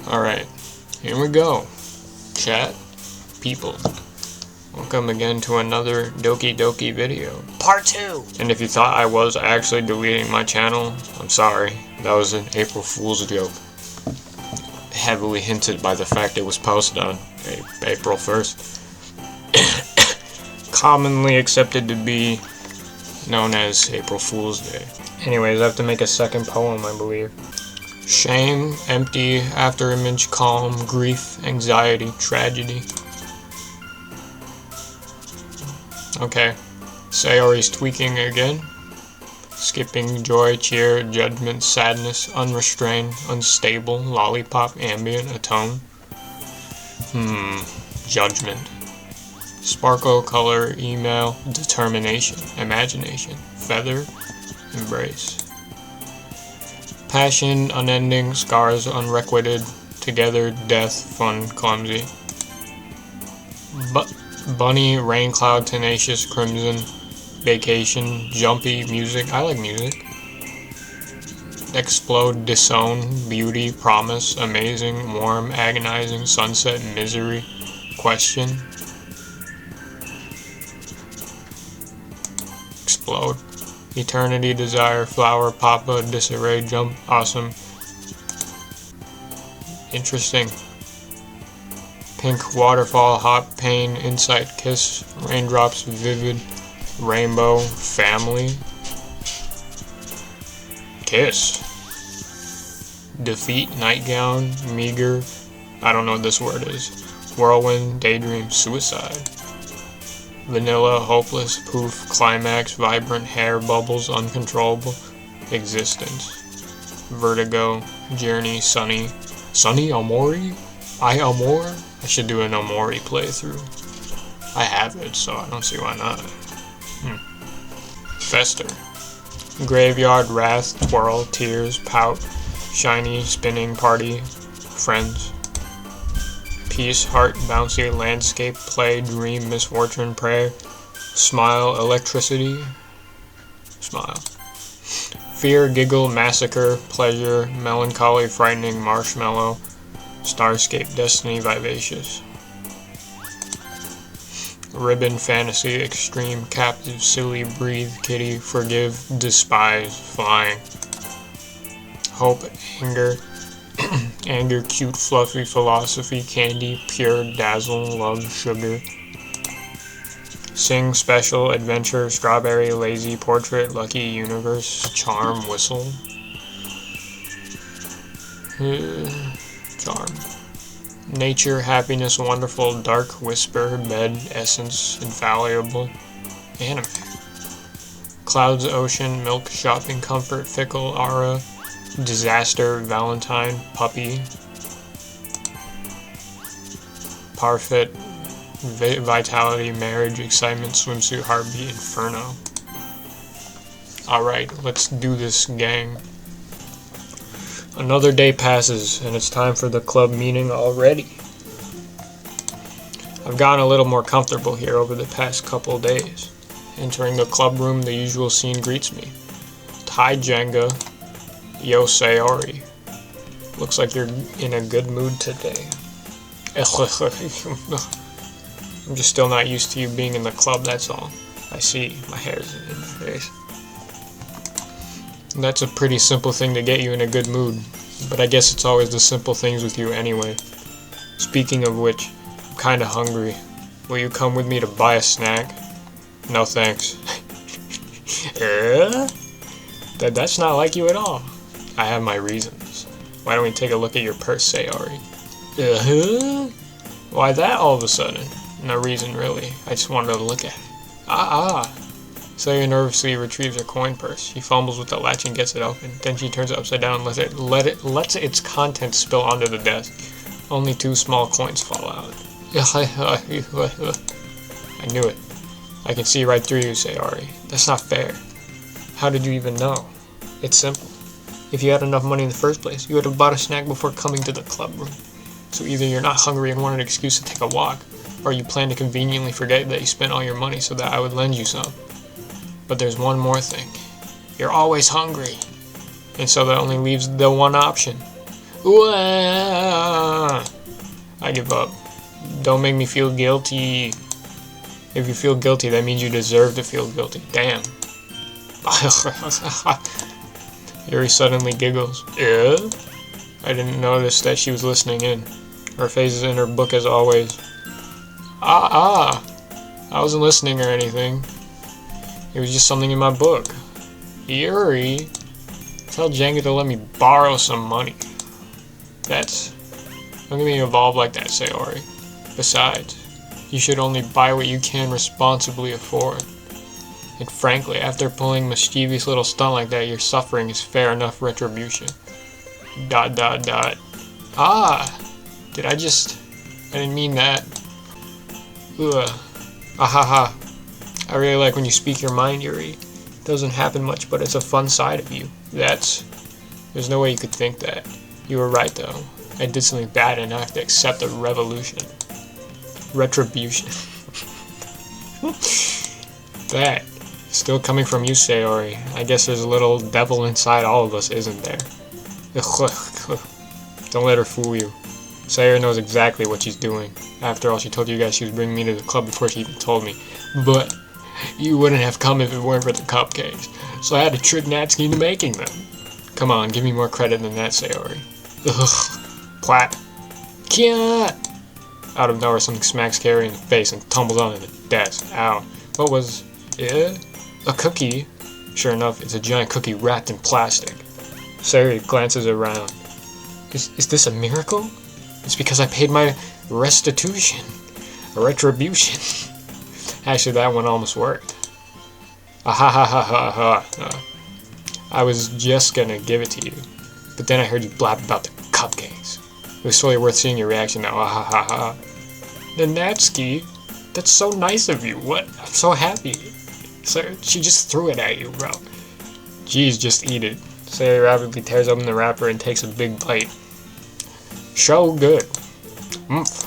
Alright, here we go. Chat, people. Welcome again to another Doki video. Part 2! And if you thought I was actually deleting my channel, I'm sorry. That was an April Fool's joke. Heavily hinted by the fact it was posted on April 1st. Commonly accepted to be known as April Fool's Day. Anyways, I have to make a second poem, I believe. Shame, empty, afterimage, calm, grief, anxiety, tragedy. Okay. Sayori's tweaking again. Skipping, joy, cheer, judgment, sadness, unrestrained, unstable, lollipop, ambient, atone. Judgment. Sparkle, color, email, determination, imagination, feather, embrace. Passion, unending, scars, unrequited, together, death, fun, clumsy. Bunny, rain cloud, tenacious, crimson, vacation, jumpy, music, I like music. Explode, disown, beauty, promise, amazing, warm, agonizing, sunset, misery, question. Explode. Eternity, desire, flower, papa, disarray, jump, awesome. Interesting. Pink, waterfall, hot, pain, insight, kiss, raindrops, vivid, rainbow, family. Kiss. Defeat, nightgown, meager, I don't know what this word is. Whirlwind, daydream, suicide. Vanilla, hopeless, poof, climax, vibrant, hair, bubbles, uncontrollable, existence. Vertigo, journey, sunny. Sunny, Omori? Amor? I should do an Omori playthrough. I have it, so I don't see why not. Fester. Graveyard, wrath, twirl, tears, pout, shiny, spinning, party, friends. Peace, heart, bouncy, landscape, play, dream, misfortune, prayer, smile, electricity, smile. Fear, giggle, massacre, pleasure, melancholy, frightening, marshmallow, starscape, destiny, vivacious. Ribbon, fantasy, extreme, captive, silly, breathe, kitty, forgive, despise, flying. Hope, anger, anger, cute, fluffy, philosophy, candy, pure, dazzle, love, sugar. Sing, special, adventure, strawberry, lazy, portrait, lucky, universe, charm, whistle. Charm. Nature, happiness, wonderful, dark, whisper, bed, essence, infallible, anime. Clouds, ocean, milk, shopping, comfort, fickle, aura, disaster, valentine, puppy, parfait, vitality, marriage, excitement, swimsuit, heartbeat, inferno. Alright, let's do this, gang. Another day passes, and it's time for the club meeting already. I've gotten a little more comfortable here over the past couple days. Entering the club room, the usual scene greets me. Tai Jenga, yo Sayori. Looks like you're in a good mood today. I'm just still not used to you being in the club, that's all. I see, my hair's in my face. That's a pretty simple thing to get you in a good mood, but I guess it's always the simple things with you anyway. Speaking of which, I'm kinda hungry. Will you come with me to buy a snack? No thanks. That's not like you at all. I have my reasons. Why don't we take a look at your purse, Sayori? Why that all of a sudden? No reason really, I just wanted to look at it. Sayori nervously retrieves her coin purse. She fumbles with the latch and gets it open. Then she turns it upside down and lets its contents spill onto the desk. Only 2 small coins fall out. I knew it. I can see right through you, Sayori. That's not fair. How did you even know? It's simple. If you had enough money in the first place, you would have bought a snack before coming to the club room. So either you're not hungry and want an excuse to take a walk, or you plan to conveniently forget that you spent all your money so that I would lend you some. But there's one more thing. You're always hungry. And so that only leaves the one option. Wah! I give up. Don't make me feel guilty. If you feel guilty, that means you deserve to feel guilty. Damn. Yuri suddenly giggles. Yeah? I didn't notice that she was listening in. Her face is in her book as always. I wasn't listening or anything. It was just something in my book. Yuri, tell Jenga to let me borrow some money. Don't get me involved like that, Sayori. Besides, you should only buy what you can responsibly afford. And frankly, after pulling a mischievous little stunt like that, your suffering is fair enough retribution. ... Did I didn't mean that. Ugh. Ahaha. I really like when you speak your mind, Yuri. It doesn't happen much, but it's a fun side of you. There's no way you could think that. You were right, though. I did something bad and I have to accept the retribution. That. Still coming from you, Sayori. I guess there's a little devil inside all of us, isn't there? Don't let her fool you. Sayori knows exactly what she's doing. After all, she told you guys she was bringing me to the club before she even told me. But you wouldn't have come if it weren't for the cupcakes. So I had to trick Natsuki into making them. Come on, give me more credit than that, Sayori. Ugh. Plat. Kia! Out of nowhere, something smacks Carrie in the face and tumbles onto the desk. Ow. What was it? A cookie? Sure enough, it's a giant cookie wrapped in plastic. Sayori glances around. Is this a miracle? It's because I paid my restitution. Retribution. Actually, that one almost worked. I was just gonna give it to you, but then I heard you blab about the cupcakes. It was totally worth seeing your reaction now. The Natsuki, that's so nice of you. What? I'm so happy. So she just threw it at you, bro. Jeez, just eat it. Sayori rapidly tears open the wrapper and takes a big bite. So good. Oomph.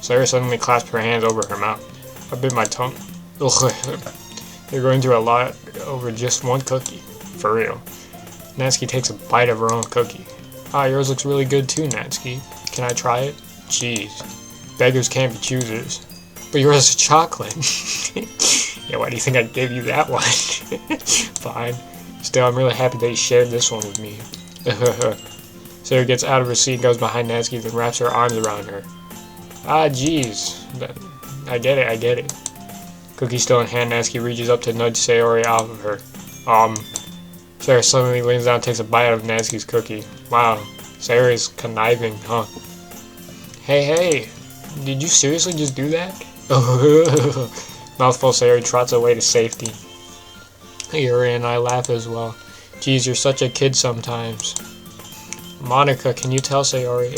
Sayori suddenly clasped her hands over her mouth. I bit my tongue. Ugh. You're going through a lot over just one cookie. For real. Natsuki takes a bite of her own cookie. Yours looks really good too, Natsuki. Can I try it? Jeez. Beggars can't be choosers. But yours is chocolate. Yeah, why do you think I gave you that one? Fine. Still, I'm really happy that you shared this one with me. Sayori gets out of her seat and goes behind Natsuki and wraps her arms around her. Jeez. I get it. Cookie still in hand, Natsuki reaches up to nudge Sayori off of her. Sayori suddenly leans down and takes a bite out of Natsuki's cookie. Wow, Sayori's conniving, huh? Hey, did you seriously just do that? Mouthful, Sayori trots away to safety. Yuri and I laugh as well. Geez, you're such a kid sometimes. Monika, can you tell Sayori?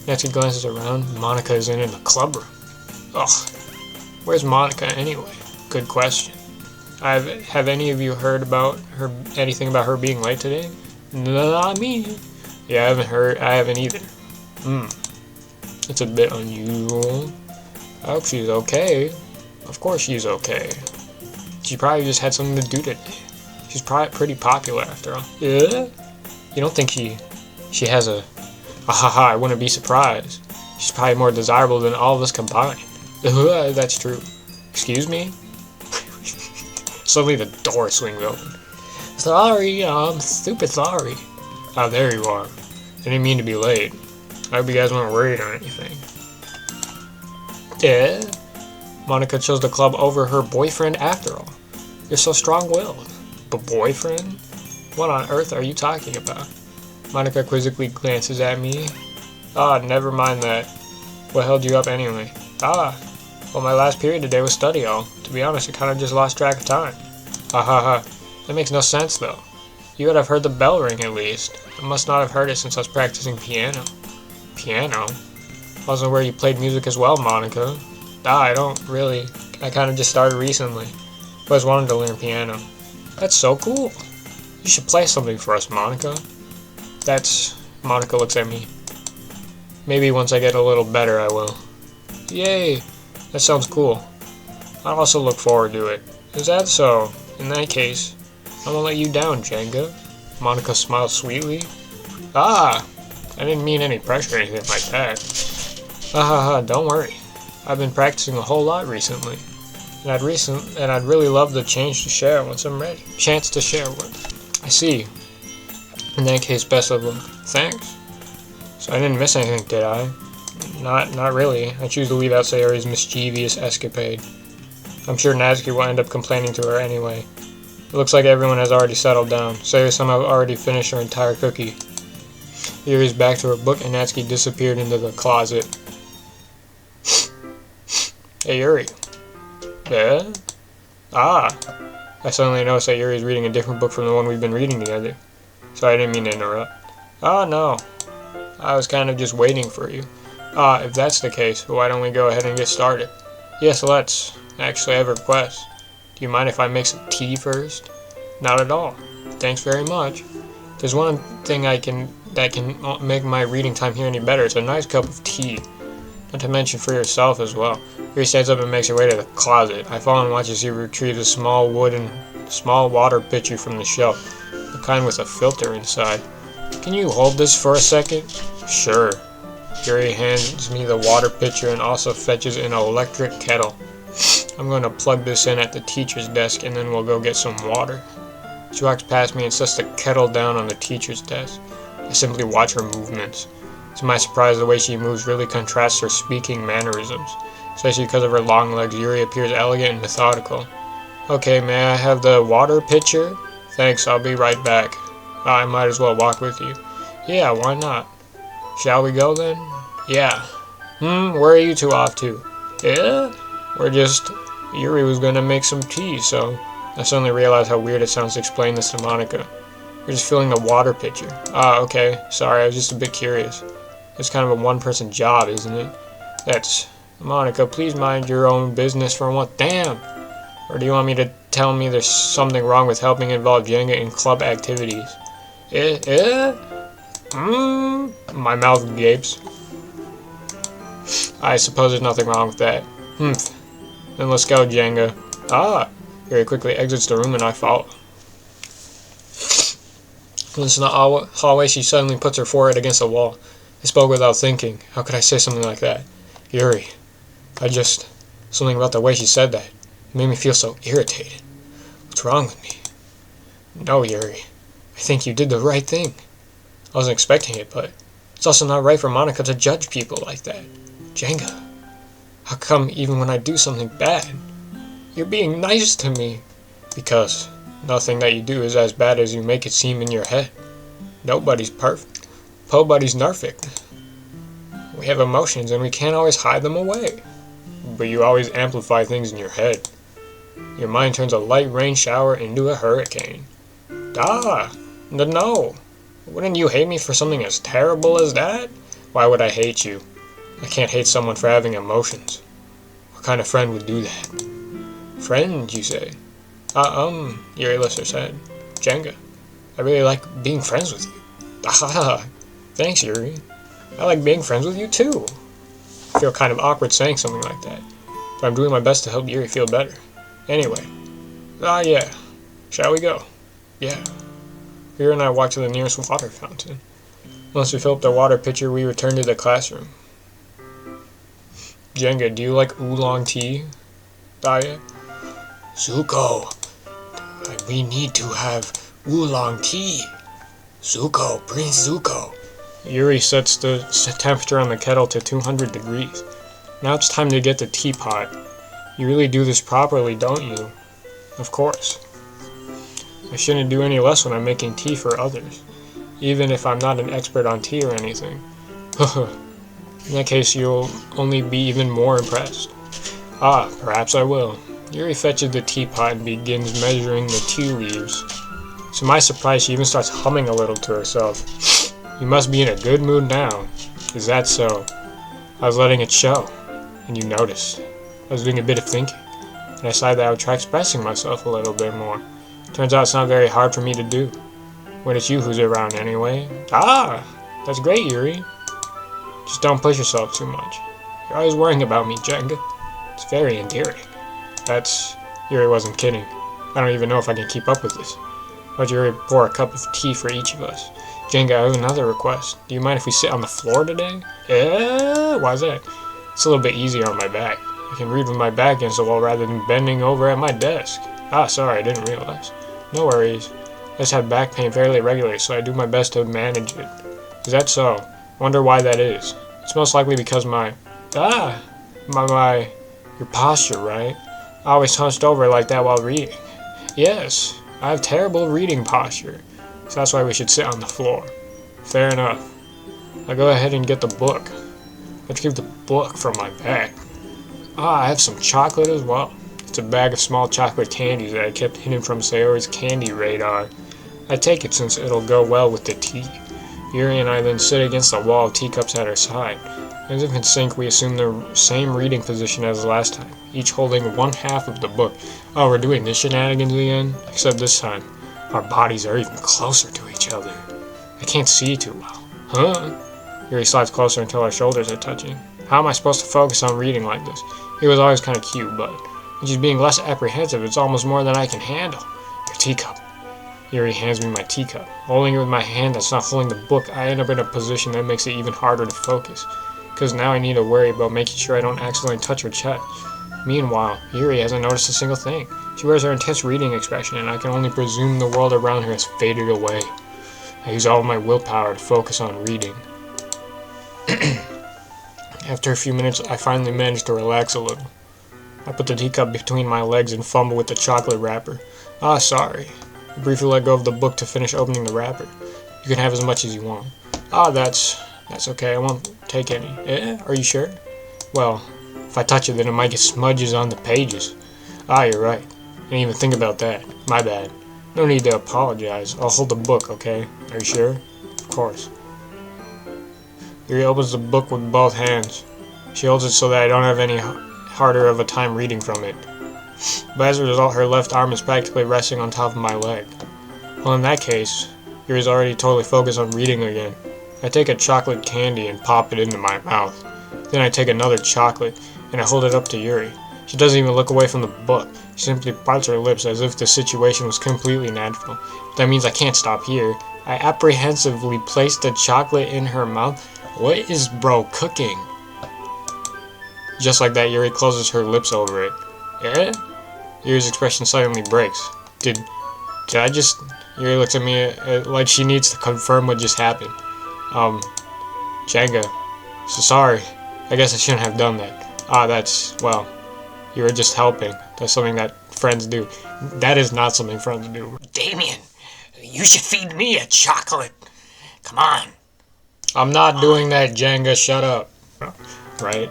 Natsuki glances around. Monika isn't in the club room. Ugh. Where's Monika anyway? Good question. Have any of you heard about her? Anything about her being late today? Not me. Yeah, I haven't either. It's a bit unusual. I hope she's okay. Of course she's okay. She probably just had something to do today. She's probably pretty popular after all. Yeah? You don't think she has a... I wouldn't be surprised. She's probably more desirable than all of us combined. That's true. Excuse me? Suddenly the door swings open. Sorry, I'm super sorry. There you are. I didn't mean to be late. I hope you guys weren't worried or anything. Yeah? Monika chose the club over her boyfriend after all. You're so strong-willed. But boyfriend? What on earth are you talking about? Monika quizzically glances at me. Never mind that. What held you up anyway? Well, my last period today was study hall. To be honest, I kind of just lost track of time. That makes no sense, though. You would have heard the bell ring, at least. I must not have heard it since I was practicing piano. Piano? Wasn't where you played music as well, Monika. I don't really. I kind of just started recently. I always wanted to learn piano. That's so cool. You should play something for us, Monika. Monika looks at me. Maybe once I get a little better, I will. Yay! That sounds cool. I also look forward to it. Is that so? In that case, I won't let you down, Jenga. Monika smiles sweetly. I didn't mean any pressure or anything like that. Don't worry. I've been practicing a whole lot recently. And I'd really love the chance to share once I'm ready. I see. In that case, best of luck. Thanks. So I didn't miss anything, did I? Not really. I choose to leave out Sayori's mischievous escapade. I'm sure Natsuki will end up complaining to her anyway. It looks like everyone has already settled down. Sayori somehow already finished her entire cookie. Yuri's back to her book and Natsuki disappeared into the closet. Hey Yuri. Yeah? Ah. I suddenly noticed that Yuri is reading a different book from the one we've been reading together. So I didn't mean to interrupt. Oh no. I was kind of just waiting for you. If that's the case, why don't we go ahead and get started? Yes, let's. Actually, I have a request. Do you mind if I make some tea first? Not at all. Thanks very much. There's one thing that can make my reading time here any better. It's a nice cup of tea. Not to mention for yourself as well. Yuri stands up and makes her way to the closet. I follow and watch as he retrieves a small water pitcher from the shelf. The kind with a filter inside. Can you hold this for a second? Sure. Yuri hands me the water pitcher and also fetches an electric kettle. I'm going to plug this in at the teacher's desk and then we'll go get some water. She walks past me and sets the kettle down on the teacher's desk. I simply watch her movements. To my surprise, the way she moves really contrasts her speaking mannerisms. Especially because of her long legs, Yuri appears elegant and methodical. Okay, may I have the water pitcher? Thanks, I'll be right back. I might as well walk with you. Yeah, why not? Shall we go then? Yeah. Where are you two off to? Yeah? Yuri was gonna make some tea, so... I suddenly realized how weird it sounds to explain this to Monika. We're just filling the water pitcher. Okay. Sorry, I was just a bit curious. It's kind of a one-person job, isn't it? That's... Monika, please mind your own business for once. Damn! Or do you want me to tell me there's something wrong with helping involve Jenga in club activities? My mouth gapes. I suppose there's nothing wrong with that. Then let's go, Jenga. Very quickly exits the room and I follow. Once in the hallway, she suddenly puts her forehead against the wall. I spoke without thinking. How could I say something like that? Yuri. Something about the way she said that. It made me feel so irritated. What's wrong with me? No, Yuri. I think you did the right thing. I wasn't expecting it, but it's also not right for Monika to judge people like that. Jenga. How come even when I do something bad, you're being nice to me? Because nothing that you do is as bad as you make it seem in your head. Nobody's perfect. Nobody's perfect. We have emotions and we can't always hide them away. But you always amplify things in your head. Your mind turns a light rain shower into a hurricane. No. Wouldn't you hate me for something as terrible as that? Why would I hate you? I can't hate someone for having emotions. What kind of friend would do that? Friend, you say? Yuri lifts her head. Jenga, I really like being friends with you. Thanks, Yuri. I like being friends with you too. I feel kind of awkward saying something like that, but I'm doing my best to help Yuri feel better. Anyway. Yeah. Shall we go? Yeah. Yuri and I walk to the nearest water fountain. Once we fill up the water pitcher, we return to the classroom. Jenga, do you like oolong tea? Yeah. Zuko, we need to have oolong tea. Zuko, Prince Zuko. Yuri sets the temperature on the kettle to 200 degrees. Now it's time to get the teapot. You really do this properly, don't you? Of course. I shouldn't do any less when I'm making tea for others, even if I'm not an expert on tea or anything. In that case, you'll only be even more impressed. Perhaps I will. Yuri fetches the teapot and begins measuring the tea leaves. To my surprise, she even starts humming a little to herself. You must be in a good mood now. Is that so? I was letting it show, and you noticed. I was doing a bit of thinking, and I decided that I would try expressing myself a little bit more. Turns out it's not very hard for me to do, when it's you who's around anyway. That's great, Yuri. Just don't push yourself too much. You're always worrying about me, Jenga. It's very endearing. Yuri wasn't kidding. I don't even know if I can keep up with this. Let Yuri pour a cup of tea for each of us. Jenga, I have another request. Do you mind if we sit on the floor today? Yeah? Why is that? It's a little bit easier on my back. I can read with my back against the wall rather than bending over at my desk. Ah, sorry, I didn't realize. No worries. I just have back pain fairly regularly, so I do my best to manage it. Is that so? I wonder why that is. It's most likely because your posture, right? I always hunched over like that while reading. Yes, I have terrible reading posture, so that's why we should sit on the floor. Fair enough. I'll go ahead and get the book. Let's keep the book from my bag. Ah, I have some chocolate as well. It's a bag of small chocolate candies that I kept hidden from Sayori's candy radar. I take it since it'll go well with the tea. Yuri and I then sit against the wall of teacups at our side. As if in sync, we assume the same reading position as last time, each holding one half of the book. Oh, we're doing this shenanigans again? Except this time, our bodies are even closer to each other. I can't see too well. Huh? Yuri slides closer until our shoulders are touching. How am I supposed to focus on reading like this? It was always kind of cute, but when she's being less apprehensive, it's almost more than I can handle. Your teacup. Yuri hands me my teacup. Holding it with my hand that's not holding the book, I end up in a position that makes it even harder to focus. Because now I need to worry about making sure I don't accidentally touch her chest. Meanwhile, Yuri hasn't noticed a single thing. She wears her intense reading expression, and I can only presume the world around her has faded away. I use all of my willpower to focus on reading. After a few minutes, I finally manage to relax a little. I put the teacup between my legs and fumble with the chocolate wrapper. Ah, sorry. I briefly let go of the book to finish opening the wrapper. You can have as much as you want. Ah, that's okay. I won't take any. Are you sure? Well, if I touch it, then it might get smudges on the pages. Ah, you're right. I didn't even think about that. My bad. No need to apologize. I'll hold the book, okay? Are you sure? Of course. Yuri opens the book with both hands. She holds it so that I don't have any harder of a time reading from it. But as a result, her left arm is practically resting on top of my leg. Well, in that case, Yuri's already totally focused on reading again. I take a chocolate candy and pop it into my mouth. Then I take another chocolate and I hold it up to Yuri. She doesn't even look away from the book. She simply parts her lips as if the situation was completely natural. But that means I can't stop here. I apprehensively place the chocolate in her mouth. What is bro cooking? Just like that, Yuri closes her lips over it. Yeah? Yuri's expression suddenly breaks. Did I just... Yuri looks at me like she needs to confirm what just happened. Jenga. So sorry. I guess I shouldn't have done that. Ah, well, you were just helping. That's something that friends do. That is not something friends do. Damien, you should feed me a chocolate. Come on. I'm not doing that, Jenga. Shut up. Right?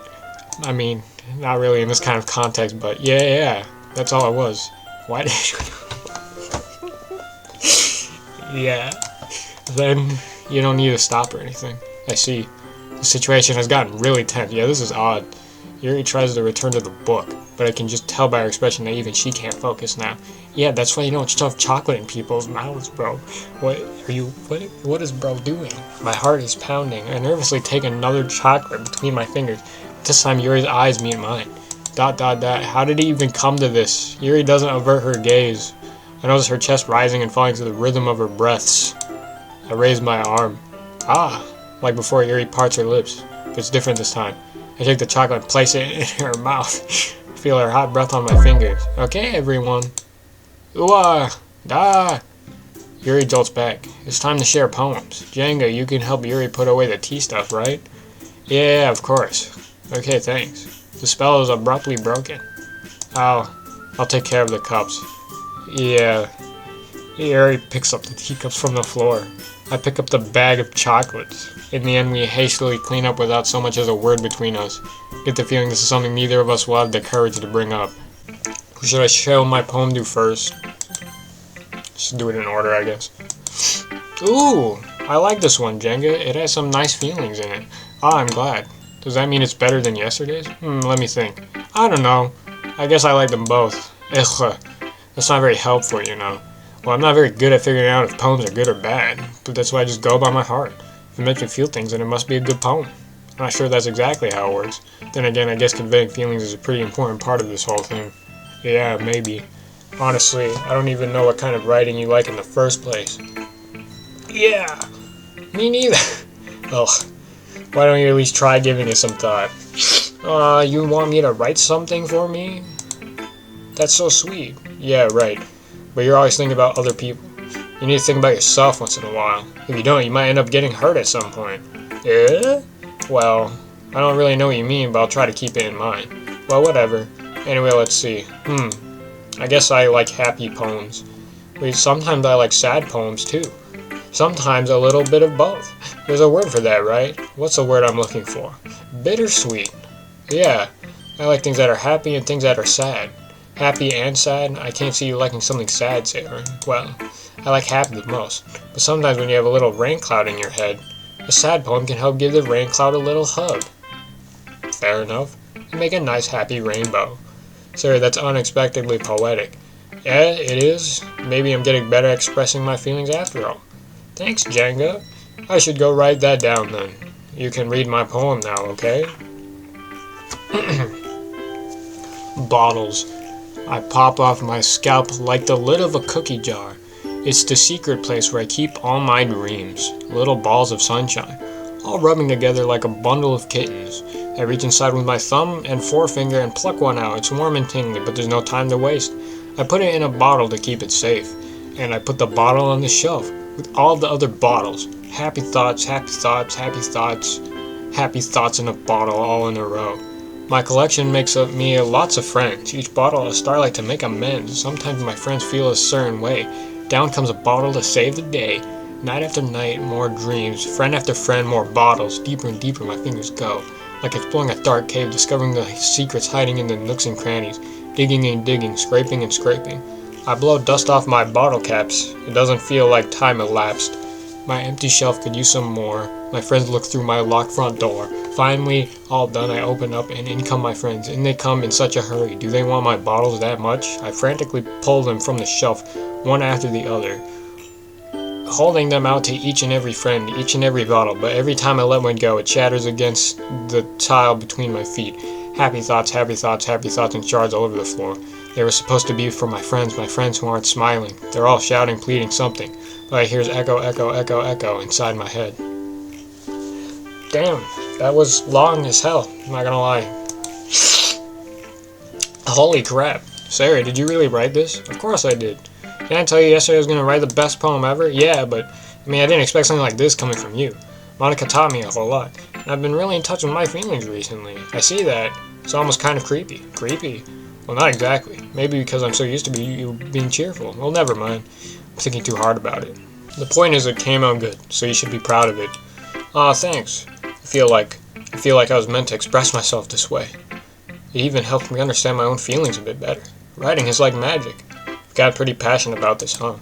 I mean, not really in this kind of context, but yeah. That's all it was. Why did you... Yeah. Then you don't need to stop or anything. I see. The situation has gotten really tense. Yeah, this is odd. Yuri tries to return to the book, but I can just tell by her expression that even she can't focus now. Yeah, that's why you don't shove chocolate in people's mouths, bro. What is bro doing? My heart is pounding. I nervously take another chocolate between my fingers. This time Yuri's eyes meet mine. ... How did it even come to this? Yuri doesn't avert her gaze. I notice her chest rising and falling to the rhythm of her breaths. I raise my arm. Ah, like before, Yuri parts her lips, but it's different this time. I take the chocolate and place it in her mouth. I feel her hot breath on my fingers. Okay, everyone. Ooh-ah, da. Yuri jolts back. It's time to share poems. Jenga, you can help Yuri put away the tea stuff, right? Yeah, of course. Okay, thanks. The spell is abruptly broken. I'll take care of the cups. Yeah. Yuri picks up the teacups from the floor. I pick up the bag of chocolates. In the end, we hastily clean up without so much as a word between us. Get the feeling this is something neither of us will have the courage to bring up. Who should I show my poem to first? Just do it in order, I guess. Ooh, I like this one, Jenga. It has some nice feelings in it. Ah, I'm glad. Does that mean it's better than yesterday's? Let me think. I don't know. I guess I like them both. Ugh, that's not very helpful, you know. Well, I'm not very good at figuring out if poems are good or bad, but that's why I just go by my heart. If it makes me feel things, then it must be a good poem. I'm not sure that's exactly how it works. Then again, I guess conveying feelings is a pretty important part of this whole thing. Yeah, maybe. Honestly, I don't even know what kind of writing you like in the first place. Yeah, Me neither. Ugh. Why don't you at least try giving it some thought? You want me to write something for me? That's so sweet. Yeah, right. But you're always thinking about other people. You need to think about yourself once in a while. If you don't, you might end up getting hurt at some point. Yeah? Well, I don't really know what you mean, but I'll try to keep it in mind. Well, whatever. Anyway, let's see. I guess I like happy poems. But sometimes I like sad poems, too. Sometimes a little bit of both. There's a word for that, right? What's the word I'm looking for? Bittersweet. Yeah, I like things that are happy and things that are sad. Happy and sad? I can't see you liking something sad, Sarah. Well, I like happy the most. But sometimes when you have a little rain cloud in your head, a sad poem can help give the rain cloud a little hug. Fair enough. And make a nice happy rainbow. Sarah, that's unexpectedly poetic. Yeah, it is. Maybe I'm getting better at expressing my feelings after all. Thanks, Jenga. I should go write that down then. You can read my poem now, okay? Bottles. I pop off my scalp like the lid of a cookie jar. It's the secret place where I keep all my dreams. Little balls of sunshine, all rubbing together like a bundle of kittens. I reach inside with my thumb and forefinger and pluck one out. It's warm and tingly, but there's no time to waste. I put it in a bottle to keep it safe. And I put the bottle on the shelf with all the other bottles. Happy thoughts, happy thoughts, happy thoughts, happy thoughts in a bottle all in a row. My collection makes up me lots of friends. Each bottle a starlight to make amends. Sometimes my friends feel a certain way. Down comes a bottle to save the day. Night after night, more dreams. Friend after friend, more bottles. Deeper and deeper my fingers go. Like exploring a dark cave, discovering the secrets hiding in the nooks and crannies. Digging and digging, scraping and scraping. I blow dust off my bottle caps. It doesn't feel like time elapsed. My empty shelf could use some more. My friends look through my locked front door. Finally, all done, I open up and in come my friends. In they come in such a hurry. Do they want my bottles that much? I frantically pull them from the shelf, one after the other, holding them out to each and every friend, each and every bottle. But every time I let one go, it shatters against the tile between my feet. Happy thoughts, happy thoughts, happy thoughts in shards all over the floor. They were supposed to be for my friends who aren't smiling. They're all shouting, pleading something. But I hear echo, echo, echo, echo inside my head. Damn, that was long as hell, I'm not gonna lie. Holy crap. Sarah, did you really write this? Of course I did. Didn't I tell you yesterday I was gonna write the best poem ever? Yeah, but I didn't expect something like this coming from you. Monika taught me a whole lot. And I've been really in touch with my feelings recently. I see that. It's almost kind of creepy. Creepy? Well, not exactly. Maybe because I'm so used to you being cheerful. Well, never mind. I'm thinking too hard about it. The point is it came out good, so you should be proud of it. Aw, thanks. I feel like I was meant to express myself this way. It even helped me understand my own feelings a bit better. Writing is like magic. You've got pretty passionate about this, huh?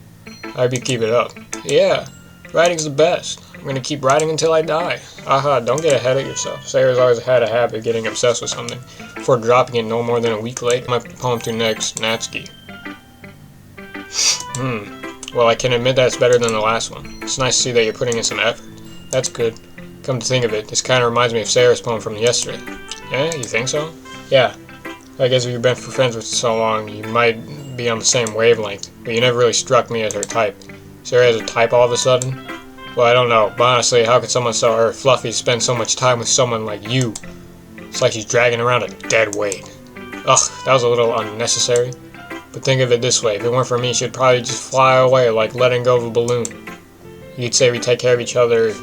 I hope you keep it up. Yeah, writing's the best. I'm gonna keep writing until I die. Aha, don't get ahead of yourself. Sarah's always had a habit of getting obsessed with something before dropping it no more than a week late. My poem to next, Natsuki. Well, I can admit that it's better than the last one. It's nice to see that you're putting in some effort. That's good. Come to think of it, this kind of reminds me of Sarah's poem from yesterday. Yeah, you think so? Yeah. I guess if you've been friends with so long, you might be on the same wavelength, but you never really struck me as her type. Sarah has a type all of a sudden? Well, I don't know, but honestly, how could someone so fluffy spend so much time with someone like you? It's like she's dragging around a dead weight. Ugh, that was a little unnecessary. But think of it this way, if it weren't for me, she'd probably just fly away like letting go of a balloon. You'd say we take care of each other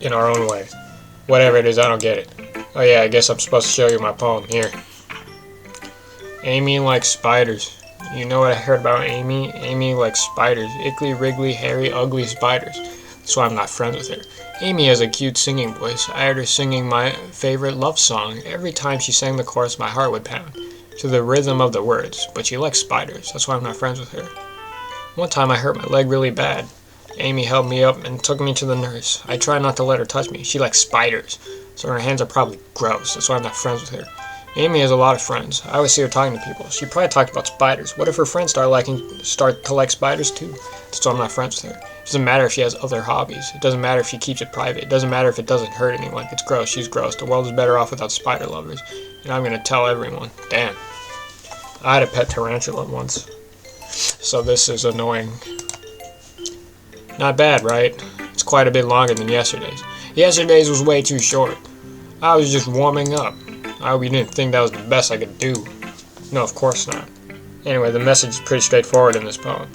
in our own way. Whatever it is, I don't get it. Oh yeah, I guess I'm supposed to show you my poem. Here. Amy likes spiders. You know what I heard about Amy? Amy likes spiders. Ickly, wriggly, hairy, ugly spiders. That's why I'm not friends with her. Amy has a cute singing voice. I heard her singing my favorite love song. Every time she sang the chorus, my heart would pound to the rhythm of the words. But she likes spiders. That's why I'm not friends with her. One time I hurt my leg really bad. Amy held me up and took me to the nurse. I tried not to let her touch me. She likes spiders, so her hands are probably gross. That's why I'm not friends with her. Amy has a lot of friends. I always see her talking to people. She probably talked about spiders. What if her friends start to like spiders too? That's why I'm not friends with her. It doesn't matter if she has other hobbies. It doesn't matter if she keeps it private. It doesn't matter if it doesn't hurt anyone. It's gross. She's gross. The world is better off without spider lovers. And I'm gonna tell everyone. Damn. I had a pet tarantula once. So this is annoying. Not bad, right? It's quite a bit longer than yesterday's. Yesterday's was way too short. I was just warming up. I hope you didn't think that was the best I could do. No, of course not. Anyway, the message is pretty straightforward in this poem.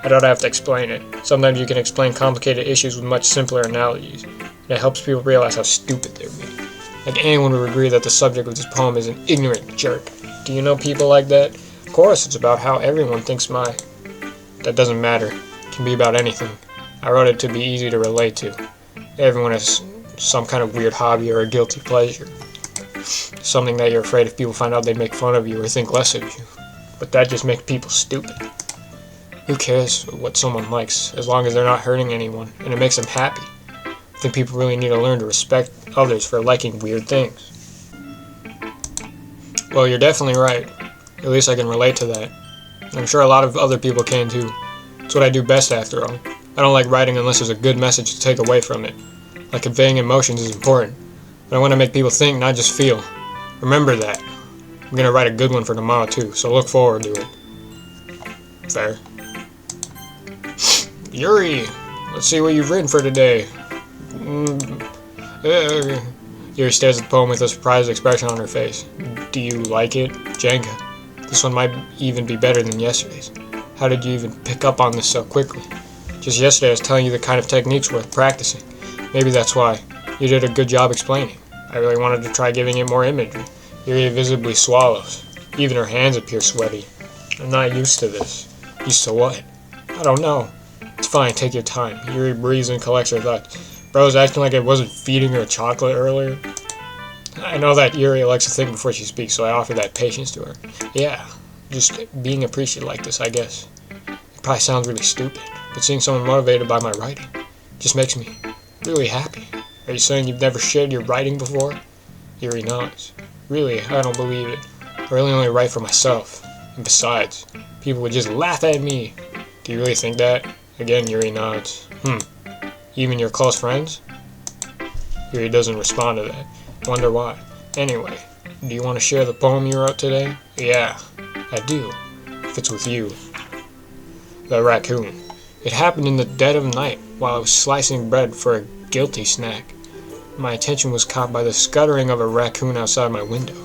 I don't have to explain it. Sometimes you can explain complicated issues with much simpler analogies, and it helps people realize how stupid they're being. Like anyone would agree that the subject of this poem is an ignorant jerk. Do you know people like that? Of course, it's about how everyone thinks that doesn't matter. It can be about anything. I wrote it to be easy to relate to. Everyone has some kind of weird hobby or a guilty pleasure. Something that you're afraid if people find out they make fun of you or think less of you. But that just makes people stupid. Who cares what someone likes, as long as they're not hurting anyone, and it makes them happy? I think people really need to learn to respect others for liking weird things. Well, you're definitely right. At least I can relate to that. I'm sure a lot of other people can too. It's what I do best after all. I don't like writing unless there's a good message to take away from it. Like conveying emotions is important, but I want to make people think, not just feel. Remember that. I'm going to write a good one for tomorrow too, so look forward to it. Fair. Yuri, let's see what you've written for today. Yuri stares at the poem with a surprised expression on her face. Do you like it? Jenga. This one might even be better than yesterday's. How did you even pick up on this so quickly? Just yesterday I was telling you the kind of techniques worth practicing. Maybe that's why. You did a good job explaining. I really wanted to try giving it more imagery. Yuri visibly swallows. Even her hands appear sweaty. I'm not used to this. Used to what? I don't know. It's fine, take your time. Yuri breathes and collects her thoughts. Bro's acting like I wasn't feeding her chocolate earlier. I know that Yuri likes to think before she speaks, so I offer that patience to her. Yeah, just being appreciated like this, I guess. It probably sounds really stupid, but seeing someone motivated by my writing just makes me really happy. Are you saying you've never shared your writing before? Yuri nods. Really, I don't believe it. I really only write for myself. And besides, people would just laugh at me. Do you really think that? Again, Yuri nods. Even your close friends? Yuri doesn't respond to that. Wonder why. Anyway, do you want to share the poem you wrote today? Yeah, I do. If it's with you. The raccoon. It happened in the dead of night while I was slicing bread for a guilty snack. My attention was caught by the scuttering of a raccoon outside my window.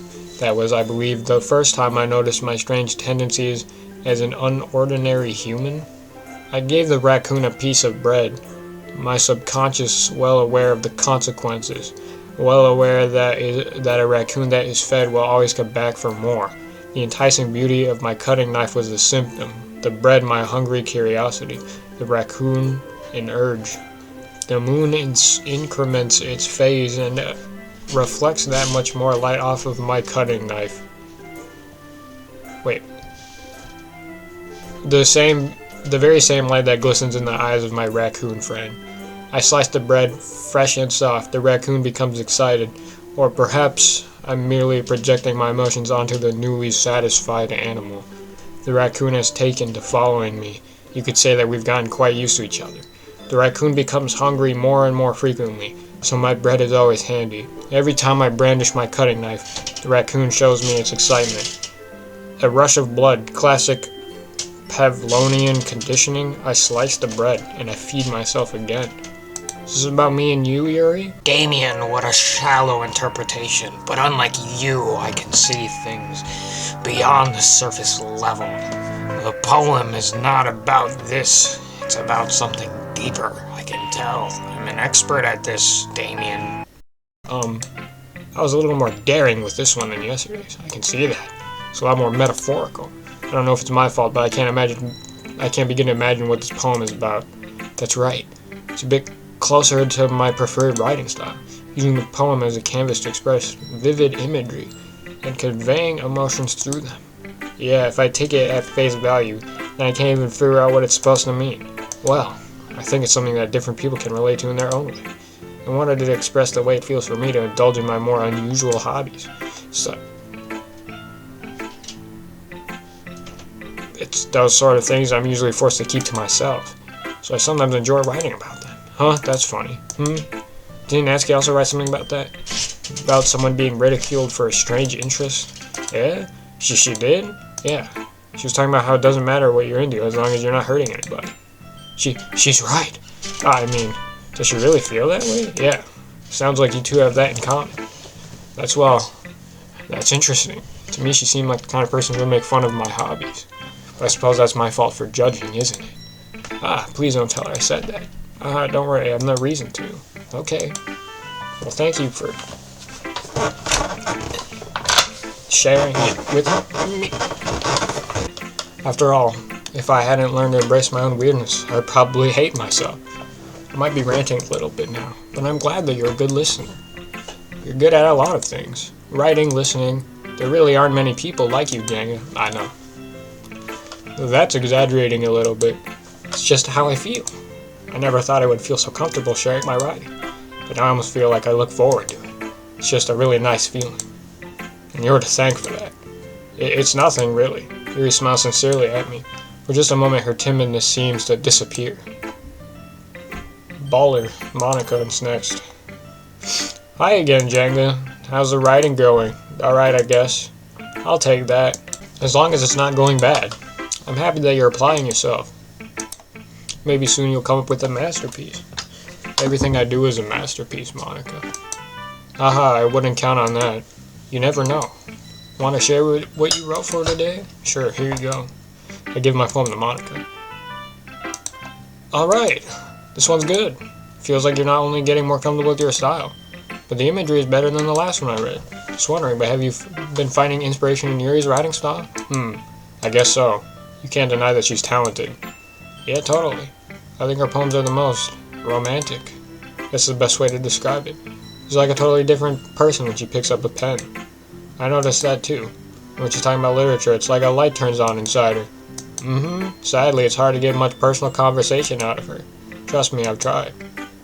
That was, I believe, the first time I noticed my strange tendencies as an unordinary human. I gave the raccoon a piece of bread, my subconscious well aware of the consequences, well aware that a raccoon that is fed will always come back for more. The enticing beauty of my cutting knife was the symptom, the bread my hungry curiosity, the raccoon an urge. The moon increments its phase and reflects that much more light off of my cutting knife. Wait. The very same light that glistens in the eyes of my raccoon friend. I slice the bread, fresh and soft. The raccoon becomes excited, or perhaps I'm merely projecting my emotions onto the newly satisfied animal. The raccoon has taken to following me. You could say that we've gotten quite used to each other. The raccoon becomes hungry more and more frequently, so my bread is always handy. Every time I brandish my cutting knife, the raccoon shows me its excitement. A rush of blood, classic Pavlovian conditioning. I slice the bread, and I feed myself again. Is this about me and you, Yuri? Damien, what a shallow interpretation. But unlike you, I can see things beyond the surface level. The poem is not about this. It's about something deeper, I can tell. I'm an expert at this, Damien. I was a little more daring with this one than yesterday's. I can see that. It's a lot more metaphorical. I don't know if it's my fault, but I can't begin to imagine what this poem is about. That's right. It's a bit closer to my preferred writing style, using the poem as a canvas to express vivid imagery and conveying emotions through them. Yeah, if I take it at face value, then I can't even figure out what it's supposed to mean. Well, I think it's something that different people can relate to in their own way. I wanted to express the way it feels for me to indulge in my more unusual hobbies. So, it's those sort of things I'm usually forced to keep to myself. So I sometimes enjoy writing about them. Huh? That's funny. Didn't Natsuki also write something about that? About someone being ridiculed for a strange interest? Yeah? She did? Yeah. She was talking about how it doesn't matter what you're into as long as you're not hurting anybody. She's right. I mean, does she really feel that way? Yeah. Sounds like you two have that in common. That's interesting. To me, she seemed like the kind of person who would make fun of my hobbies. But I suppose that's my fault for judging, isn't it? Please don't tell her I said that. Don't worry, I have no reason to. Okay. Well, thank you for sharing it with me. After all, if I hadn't learned to embrace my own weirdness, I'd probably hate myself. I might be ranting a little bit now, but I'm glad that you're a good listener. You're good at a lot of things. Writing, listening. There really aren't many people like you, Jenga. I know. That's exaggerating a little bit. It's just how I feel. I never thought I would feel so comfortable sharing my writing, but now I almost feel like I look forward to it. It's just a really nice feeling. And you're to thank for that. It's nothing, really. Yuri smiles sincerely at me. For just a moment, her timidness seems to disappear. Baller, Monika is next. Hi again, Jenga. How's the writing going? Alright, I guess. I'll take that. As long as it's not going bad. I'm happy that you're applying yourself. Maybe soon you'll come up with a masterpiece. Everything I do is a masterpiece, Monika. I wouldn't count on that. You never know. Want to share what you wrote for today? Sure, here you go. I give my poem to Monika. Alright, this one's good. Feels like you're not only getting more comfortable with your style, but the imagery is better than the last one I read. Just wondering, but have you been finding inspiration in Yuri's writing style? I guess so. You can't deny that she's talented. Yeah, totally. I think her poems are the most romantic. That's the best way to describe it. She's like a totally different person when she picks up a pen. I noticed that too. When she's talking about literature, it's like a light turns on inside her. Sadly, it's hard to get much personal conversation out of her. Trust me, I've tried.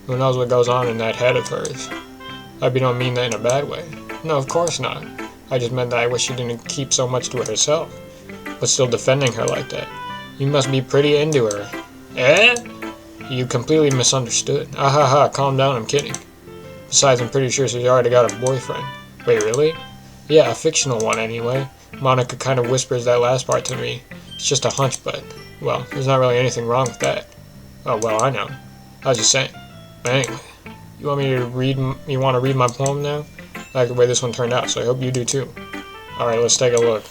Who knows what goes on in that head of hers? I don't mean that in a bad way. No, of course not. I just meant that I wish she didn't keep so much to herself. But still defending her like that. You must be pretty into her. Eh? You completely misunderstood. Calm down, I'm kidding. Besides, I'm pretty sure she's already got a boyfriend. Wait, really? Yeah, a fictional one anyway. Monika kind of whispers that last part to me. It's just a hunch, but, well, there's not really anything wrong with that. Oh, well, I know. I was just saying. But anyway, you want to read my poem now? I like the way this one turned out, so I hope you do too. Alright, let's take a look.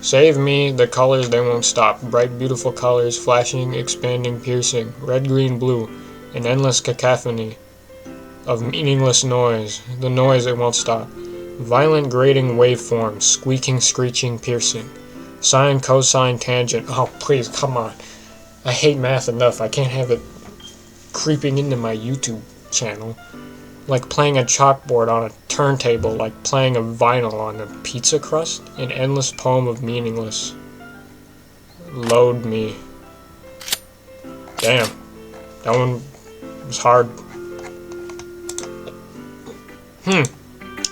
Save me, the colors they won't stop. Bright, beautiful colors, flashing, expanding, piercing. Red, green, blue. An endless cacophony of meaningless noise. The noise it won't stop. Violent, grating waveforms. Squeaking, screeching, piercing. Sine, cosine, tangent. Oh, please, come on. I hate math enough. I can't have it creeping into my YouTube channel. Like playing a chalkboard on a turntable, like playing a vinyl on a pizza crust. An endless poem of meaningless. Load me. Damn. That one was hard.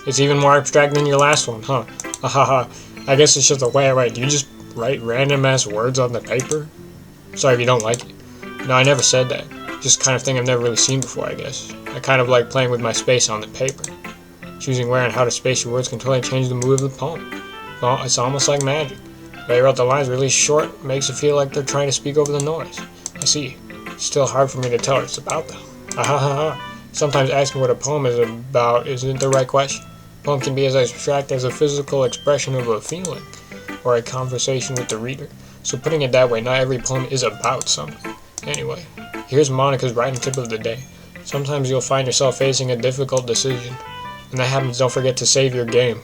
It's even more abstract than your last one, huh? I guess it's just the way I write. Do you just write random ass words on the paper? Sorry if you don't like it. No, I never said that. Just kind of thing I've never really seen before, I guess. I kind of like playing with my space on the paper. Choosing where and how to space your words can totally change the mood of the poem. Well, it's almost like magic. The way I wrote the lines really short makes it feel like they're trying to speak over the noise. I see. It's still hard for me to tell what it's about, though. Sometimes asking what a poem is about isn't the right question. A poem can be as abstract as a physical expression of a feeling, or a conversation with the reader. So putting it that way, not every poem is about something. Anyway, here's Monika's writing tip of the day. Sometimes you'll find yourself facing a difficult decision. When that happens, don't forget to save your game.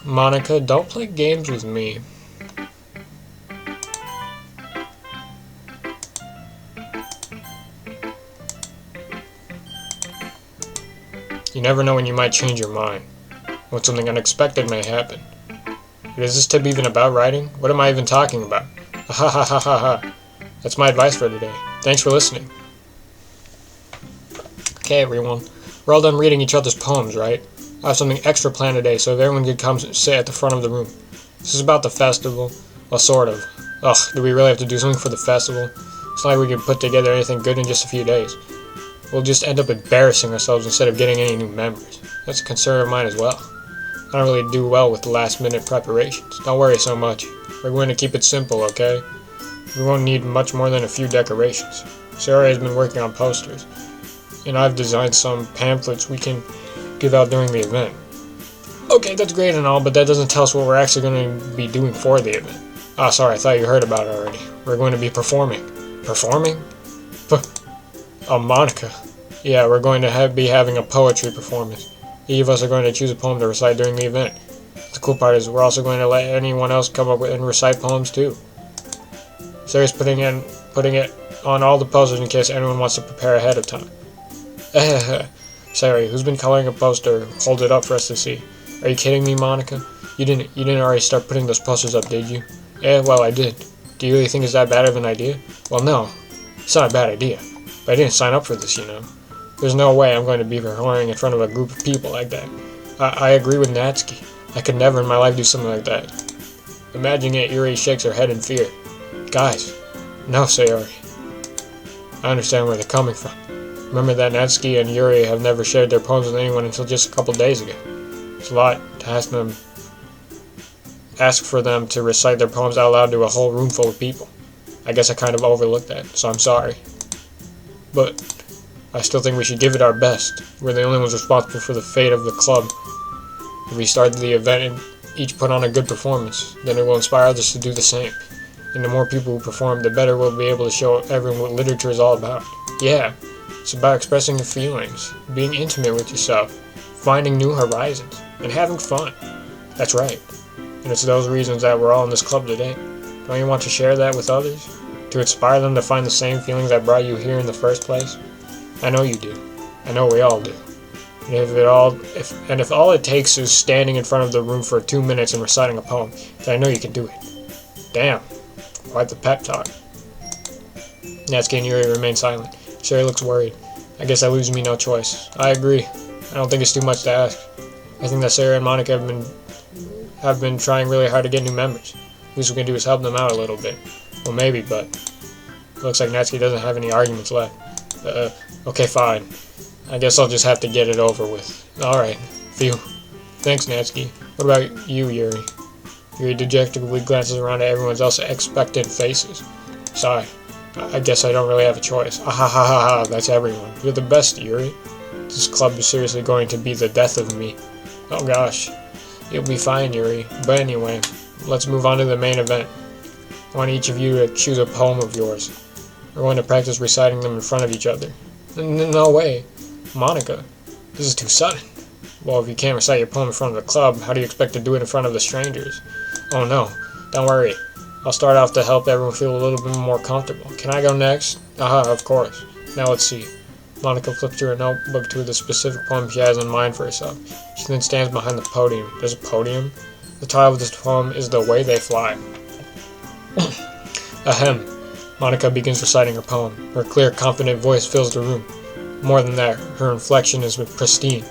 Monika, don't play games with me. You never know when you might change your mind. When something unexpected may happen. Is this tip even about writing? What am I even talking about? That's my advice for today. Thanks for listening. Okay, everyone. We're all done reading each other's poems, right? I have something extra planned today, so if everyone could come sit at the front of the room. This is about the festival. Well, sort of. Ugh, do we really have to do something for the festival? It's not like we could put together anything good in just a few days. We'll just end up embarrassing ourselves instead of getting any new members. That's a concern of mine as well. I don't really do well with last-minute preparations. Don't worry so much. We're going to keep it simple, okay? We won't need much more than a few decorations. Sarah has been working on posters, and I've designed some pamphlets we can give out during the event. Okay, that's great and all, but that doesn't tell us what we're actually going to be doing for the event. Ah, sorry, I thought you heard about it already. We're going to be performing. Performing? Oh, Monika. Yeah, we're going to be having a poetry performance. Each of us are going to choose a poem to recite during the event. The cool part is we're also going to let anyone else come up with and recite poems too. Sarah's putting it on all the posters in case anyone wants to prepare ahead of time. Sarah, who's been coloring a poster? Hold it up for us to see. Are you kidding me, Monika? You didn't already start putting those posters up, did you? Yeah, well, I did. Do you really think it's that bad of an idea? Well, no, it's not a bad idea. But I didn't sign up for this, you know. There's no way I'm going to be performing in front of a group of people like that. I agree with Natsuki. I could never in my life do something like that. Imagining it, Yuri shakes her head in fear. Guys, no, Sayori. I understand where they're coming from. Remember that Natsuki and Yuri have never shared their poems with anyone until just a couple days ago. It's a lot to ask for them to recite their poems out loud to a whole room full of people. I guess I kind of overlooked that, so I'm sorry. But I still think we should give it our best. We're the only ones responsible for the fate of the club. If we start the event and each put on a good performance, then it will inspire others to do the same. And the more people who perform, the better we'll be able to show everyone what literature is all about. Yeah, it's about expressing your feelings, being intimate with yourself, finding new horizons, and having fun. That's right. And it's those reasons that we're all in this club today. Don't you want to share that with others? To inspire them to find the same feelings that brought you here in the first place? I know you do. I know we all do. And if all it takes is standing in front of the room for 2 minutes and reciting a poem, then I know you can do it. Damn. Quite the pep talk. Natsuki and Yuri remain silent. Sherry looks worried. I guess that leaves me no choice. I agree. I don't think it's too much to ask. I think that Sarah and Monika have been trying really hard to get new members. Least we can do is help them out a little bit. Well, maybe, but it looks like Natsuki doesn't have any arguments left. Okay, fine. I guess I'll just have to get it over with. Alright, phew. Thanks, Natsuki. What about you, Yuri? Yuri dejectedly glances around at everyone's else expectant faces. Sigh. I guess I don't really have a choice. Ah ha ha ha ha, that's everyone. You're the best, Yuri. This club is seriously going to be the death of me. Oh gosh. You'll be fine, Yuri. But anyway, let's move on to the main event. I want each of you to choose a poem of yours. We're going to practice reciting them in front of each other. No way. Monika, this is too sudden. Well, if you can't recite your poem in front of the club, how do you expect to do it in front of the strangers? Oh no, don't worry. I'll start off to help everyone feel a little bit more comfortable. Can I go next? Aha, of course. Now let's see. Monika flips through a notebook to the specific poem she has in mind for herself. She then stands behind the podium. There's a podium? The title of this poem is The Way They Fly. Ahem. Monika begins reciting her poem. Her clear, confident voice fills the room. More than that, her inflection is pristine.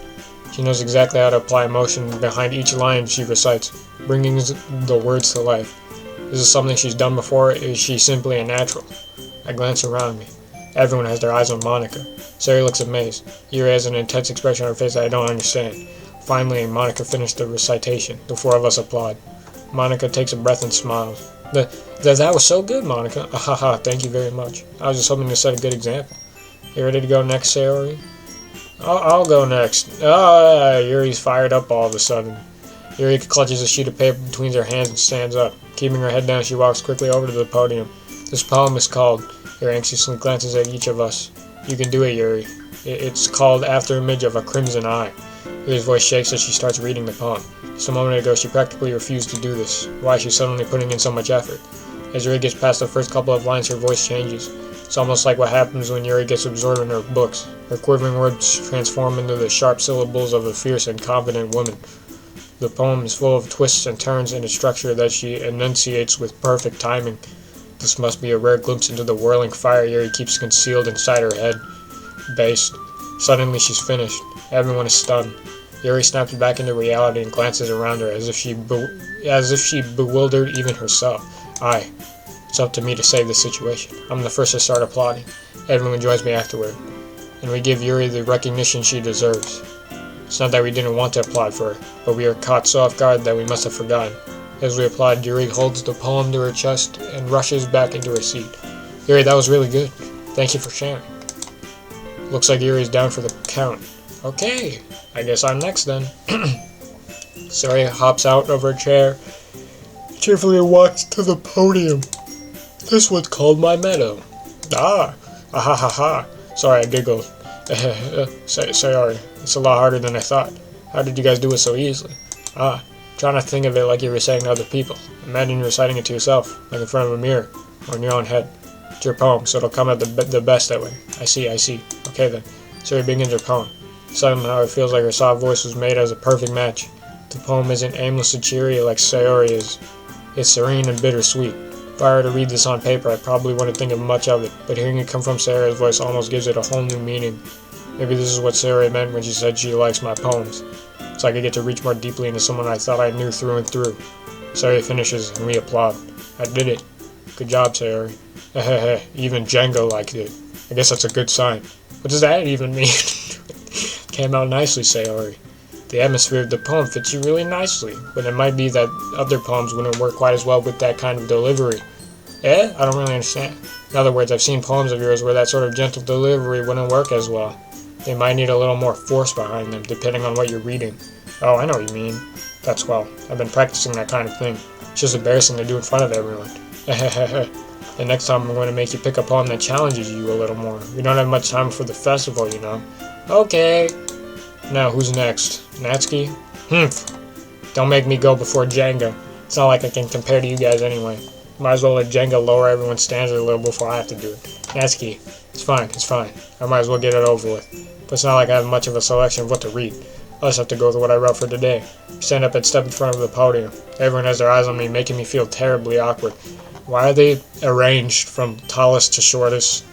She knows exactly how to apply emotion behind each line she recites, bringing the words to life. Is this something she's done before, or is she simply a natural? I glance around me. Everyone has their eyes on Monika. Sarah looks amazed. Yuri has an intense expression on her face that I don't understand. Finally, Monika finished the recitation. The four of us applaud. Monika takes a breath and smiles. That was so good, Monika. Ahaha, thank you very much. I was just hoping to set a good example. You ready to go next, Sayori? I'll go next. Yuri's fired up all of a sudden. Yuri clutches a sheet of paper between her hands and stands up. Keeping her head down, she walks quickly over to the podium. This poem is called... Yuri anxiously glances at each of us. You can do it, Yuri. It's called After Image of a Crimson Eye. Yuri's voice shakes as she starts reading the poem. Just a moment ago, she practically refused to do this. Why is she suddenly putting in so much effort? As Yuri gets past the first couple of lines, her voice changes. It's almost like what happens when Yuri gets absorbed in her books. Her quivering words transform into the sharp syllables of a fierce and confident woman. The poem is full of twists and turns in a structure that she enunciates with perfect timing. This must be a rare glimpse into the whirling fire Yuri keeps concealed inside her head. Based. Suddenly she's finished. Everyone is stunned. Yuri snaps back into reality and glances around her as if she bewildered even herself. Aye. It's up to me to save the situation. I'm the first to start applauding. Everyone joins me afterward. and we give Yuri the recognition she deserves. It's not that we didn't want to applaud for her, but we were caught so off guard that we must have forgotten. As we applaud, Yuri holds the poem to her chest and rushes back into her seat. Yuri, that was really good. Thank you for sharing. Looks like Yuri's down for the count. Okay, I guess I'm next then. Sayori hops out of her chair, cheerfully walks to the podium. This was called my meadow. Ah ha ha ha. Sorry, I giggled. Sayori, it's a lot harder than I thought. How did you guys do it so easily? Try not to think of it like you were saying to other people. Imagine you're reciting it to yourself, like in front of a mirror, or in your own head. It's your poem, so it'll come out the best that way. I see. Okay then. Sayori begins her poem. Somehow it feels like her soft voice was made as a perfect match. The poem isn't aimless and cheery like Sayori is. It's serene and bittersweet. If I were to read this on paper, I probably wouldn't think of much of it, but hearing it come from Sayori's voice almost gives it a whole new meaning. Maybe this is what Sayori meant when she said she likes my poems. So I could get to reach more deeply into someone I thought I knew through and through. Sayori finishes, and we applaud. I did it. Good job, Sayori. Even Django liked it. I guess that's a good sign. What does that even mean? Came out nicely, Sayori. The atmosphere of the poem fits you really nicely, but it might be that other poems wouldn't work quite as well with that kind of delivery. I don't really understand. In other words, I've seen poems of yours where that sort of gentle delivery wouldn't work as well. They might need a little more force behind them, depending on what you're reading. Oh, I know what you mean. That's well, I've been practicing that kind of thing. It's just embarrassing to do in front of everyone. The next time I'm going to make you pick a poem that challenges you a little more. We don't have much time for the festival, you know. Okay. Now, who's next? Natsuki? Don't make me go before Jenga. It's not like I can compare to you guys anyway. Might as well let Jenga lower everyone's standards a little before I have to do it. Natsuki, it's fine. I might as well get it over with. But it's not like I have much of a selection of what to read. I'll just have to go with what I wrote for today. Stand up and step in front of the podium. Everyone has their eyes on me, making me feel terribly awkward. Why are they arranged from tallest to shortest?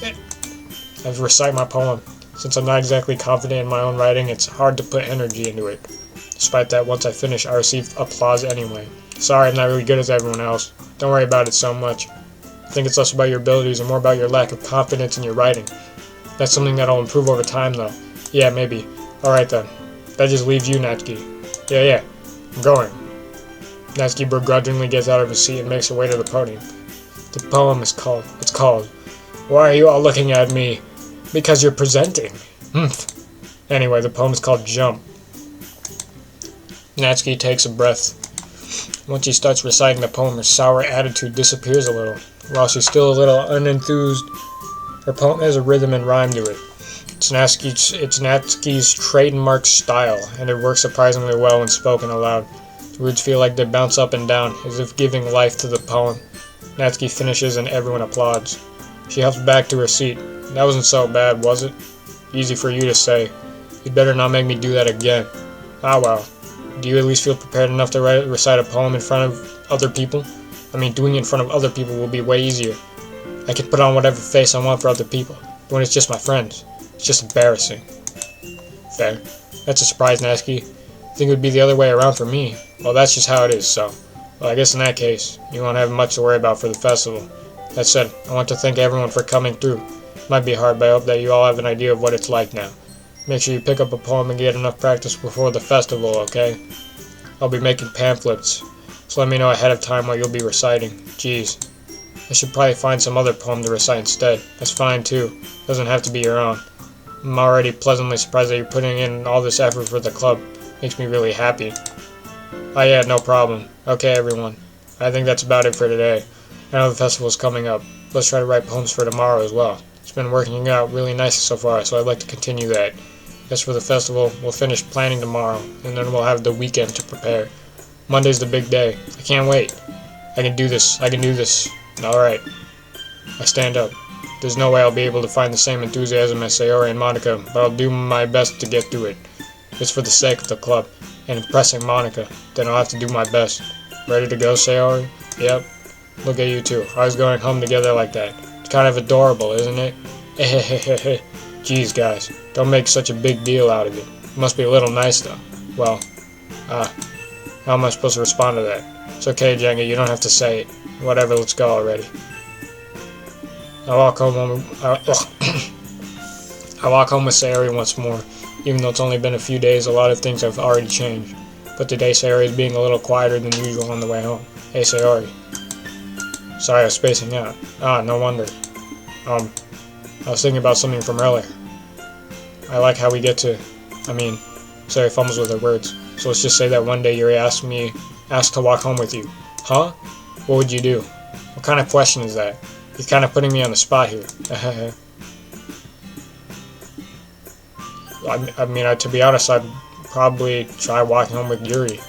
I recite my poem. Since I'm not exactly confident in my own writing, it's hard to put energy into it. Despite that, once I finish, I receive applause anyway. Sorry, I'm not really good as everyone else. Don't worry about it so much. I think it's less about your abilities and more about your lack of confidence in your writing. That's something that'll improve over time, though. Yeah, maybe. Alright then. That just leaves you, Natsuki. Yeah. I'm going. Natsuki begrudgingly gets out of his seat and makes her way to the podium. The poem is called... Why are you all looking at me? Because you're presenting. Anyway, the poem is called Jump. Natsuki takes a breath. Once she starts reciting the poem, her sour attitude disappears a little. While she's still a little unenthused, her poem has a rhythm and rhyme to it. It's Natsuki's trademark style, and it works surprisingly well when spoken aloud. The words feel like they bounce up and down, as if giving life to the poem. Natsuki finishes and everyone applauds. She hops back to her seat. That wasn't so bad, was it? Easy for you to say. You'd better not make me do that again. Ah well. Do you at least feel prepared enough to recite a poem in front of other people? I mean, doing it in front of other people will be way easier. I can put on whatever face I want for other people. But when it's just my friends, it's just embarrassing. Fair. That's a surprise, Natsuki. I think it would be the other way around for me. Well, that's just how it is, so... Well, I guess in that case, you won't have much to worry about for the festival. That said, I want to thank everyone for coming through. Might be hard, but I hope that you all have an idea of what it's like now. Make sure you pick up a poem and get enough practice before the festival, okay? I'll be making pamphlets, so let me know ahead of time what you'll be reciting. Jeez. I should probably find some other poem to recite instead. That's fine too. Doesn't have to be your own. I'm already pleasantly surprised that you're putting in all this effort for the club. Makes me really happy. Oh yeah, no problem. Okay everyone. I think that's about it for today. I know the festival's coming up. Let's try to write poems for tomorrow as well. It's been working out really nicely so far, so I'd like to continue that. As for the festival, we'll finish planning tomorrow, and then we'll have the weekend to prepare. Monday's the big day. I can't wait. I can do this. Alright. I stand up. There's no way I'll be able to find the same enthusiasm as Sayori and Monika, but I'll do my best to get through it. It's for the sake of the club, and impressing Monika. Then I'll have to do my best. Ready to go, Sayori? Yep. Look at you two, always going home together like that. It's kind of adorable, isn't it? Jeez, guys, don't make such a big deal out of it. It must be a little nice, though. Well, how am I supposed to respond to that? It's okay, Jenga, you don't have to say it. Whatever, let's go already. I'll come home. I walk home with Sayori once more. Even though it's only been a few days, a lot of things have already changed. But today Sayori is being a little quieter than usual on the way home. Hey Sayori. Sorry, I was spacing out. Ah, no wonder. I was thinking about something from earlier. I like how we get to... Sayori fumbles with her words. So let's just say that one day Yuri asked to walk home with you. Huh? What would you do? What kind of question is that? You're kind of putting me on the spot here. To be honest, I'd probably try walking home with Yuri.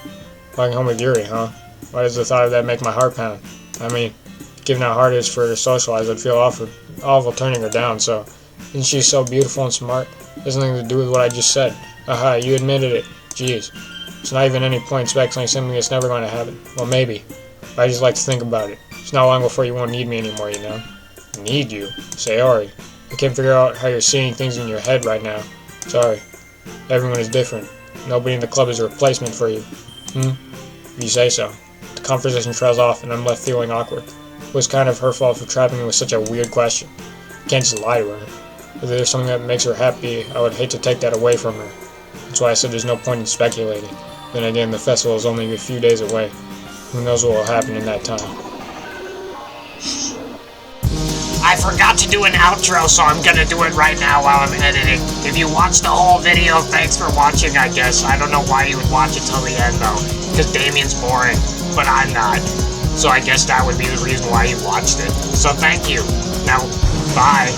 Walking home with Yuri, huh? Why does the thought of that make my heart pound? Given how hard it is for her to socialize, I'd feel awful turning her down, so... Isn't she so beautiful and smart? It has nothing to do with what I just said. Aha, you admitted it. Jeez. It's not even any point speculating something that's never going to happen. Well, maybe. But I just like to think about it. It's not long before you won't need me anymore, you know? Need you? Sayori. I can't figure out how you're seeing things in your head right now. Sorry. Everyone is different. Nobody in the club is a replacement for you. If you say so. The conversation trails off and I'm left feeling awkward. It was kind of her fault for trapping me with such a weird question. I can't just lie to her. If there's something that makes her happy, I would hate to take that away from her. That's why I said there's no point in speculating. Then again, the festival is only a few days away. Who knows what will happen in that time. I forgot to do an outro, so I'm gonna do it right now while I'm editing. If you watched the whole video, thanks for watching, I guess. I don't know why you would watch it till the end, though. Because Damien's boring, but I'm not. So I guess that would be the reason why you watched it. So thank you. Now, bye.